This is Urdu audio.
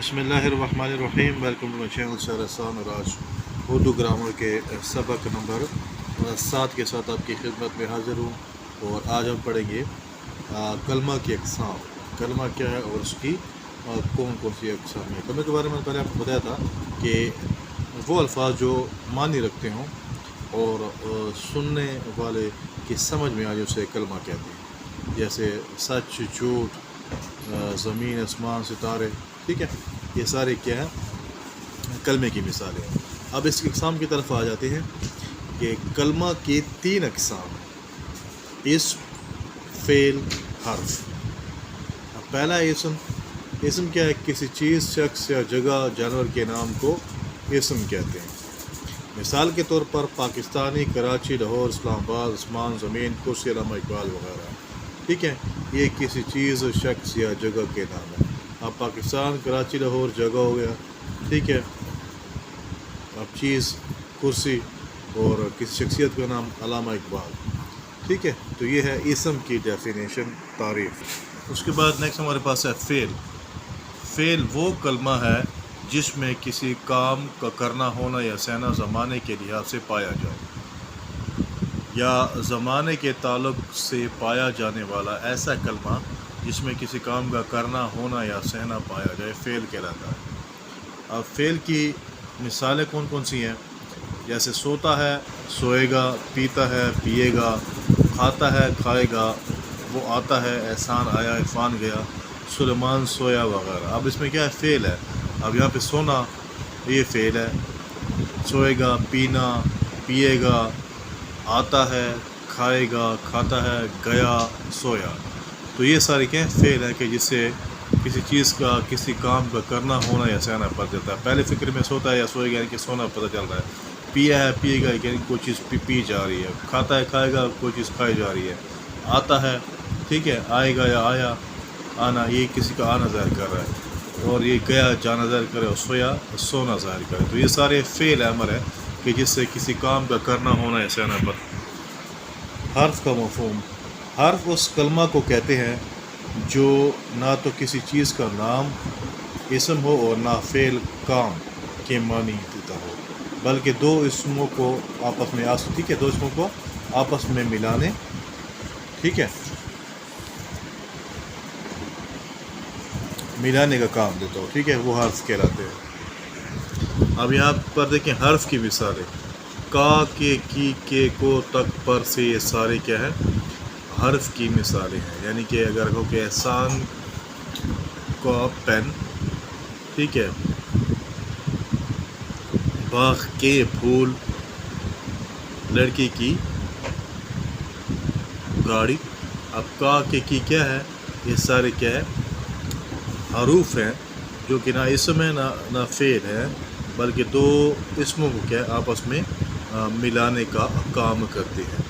بسم اللہ الرحمن الرحیم۔ ویلکم ٹو مائی چینل سیر احسان، اور آج اردو گرامر کے سبق نمبر 7 کے ساتھ آپ کی خدمت میں حاضر ہوں۔ اور آج ہم پڑھیں گے کلمہ کی اقسام۔ کلمہ کیا ہے اور اس کی کون کون سی اقسام ہیں۔ کلمہ کے بارے میں پہلے آپ کو بتایا تھا کہ وہ الفاظ جو معنی رکھتے ہوں اور سننے والے کی سمجھ میں آ جائے اسے کلمہ کہتے ہیں، جیسے سچ، جھوٹ، زمین، آسمان، ستارے، ٹھیک ہے، یہ سارے کیا ہیں، کلمے کی مثالیں ہیں۔ اب اس کی اقسام کی طرف آ جاتے ہیں کہ کلمہ کی 3 اقسام: اسم، فعل، حرف۔ اب پہلا اسم۔ اسم کیا ہے؟ کسی چیز، شخص یا جگہ، جانور کے نام کو اسم کہتے ہیں۔ مثال کے طور پر پاکستانی، کراچی، لاہور، اسلام آباد، آسمان، زمین، کرسی، علامہ اقبال وغیرہ، ٹھیک ہے، یہ کسی چیز، شخص یا جگہ کے نام ہے۔ اب پاکستان، کراچی، لاہور جگہ ہو گیا، ٹھیک ہے، اب چیز کرسی، اور کسی شخصیت کا نام علامہ اقبال، ٹھیک ہے۔ تو یہ ہے اسم کی ڈیفینیشن، تعریف۔ اس کے بعد نیکسٹ ہمارے پاس ہے فعل۔ فعل وہ کلمہ ہے جس میں کسی کام کا کرنا، ہونا یا سہنا زمانے کے لحاظ سے پایا جائے، یا زمانے کے تعلق سے پایا جانے والا ایسا کلمہ جس میں کسی کام کا کرنا، ہونا یا سہنا پایا جائے، فعل کہلاتا ہے۔ اب فعل کی مثالیں کون کون سی ہیں؟ جیسے سوتا ہے، سوئے گا، پیتا ہے، پیے گا، کھاتا ہے، کھائے گا، وہ آتا ہے، احسان آیا، عرفان گیا، سلیمان سویا وغیرہ۔ اب اس میں کیا ہے؟ فعل ہے۔ اب یہاں پہ سونا یہ فعل ہے، سوئے گا، پینا، پیے گا، آتا ہے، کھائے گا، کھاتا ہے، گیا، سویا۔ تو یہ سارے کیا ہیں؟ فعل ہے کہ جس سے کسی چیز کا، کسی کام کا کرنا، ہونا یا سہنا پتہ چلتا ہے۔ پہلے فکر میں سوتا ہے یا سوئے گا یعنی کہ سونا پتہ چل رہا ہے، پیا ہے، پیے گا یعنی کوئی چیز پی جا رہی ہے، کھاتا ہے، کھائے گا، کوئی چیز کھائی جا رہی ہے، آتا ہے، ٹھیک ہے، آئے گا یا آیا، آنا، یہ کسی کا آنا ظاہر کر رہا ہے، اور یہ گیا جانا ظاہر کرے، اور سویا سونا ظاہر کرے۔ تو یہ سارے فعل امر ہے کہ جس سے کسی کام کا کرنا، ہونا یا سہنا پتہ۔ حرف کا مفہوم۔ حرف اس کلمہ کو کہتے ہیں جو نہ تو کسی چیز کا نام، اسم ہو، اور نہ فعل، کام کے معنی دیتا ہو، بلکہ دو اسموں کو آپس میں ٹھیک ہے، دو اسموں کو آپس میں ملانے، ٹھیک ہے، ملانے کا کام دیتا ہو، ٹھیک ہے، وہ حرف کہلاتے ہیں۔ اب یہاں پر دیکھیں حرف کی مثالیں: کا، کے، کی، کے، کو، تک، پر، سے، یہ سارے کیا ہے؟ حرف کی مثالیں ہیں۔ یعنی کہ اگر ہو کہ احسان کا پین، ٹھیک ہے، باغ کے پھول، لڑکی کی گاڑی۔ اب کا، کے، کی کیا ہے؟ یہ سارے کیا ہے؟ حروف ہیں جو کہ نہ اسم ہے نہ فعل ہے، بلکہ دو اسموں کو کیا ہے؟ آپس میں ملانے کا کام کرتے ہیں۔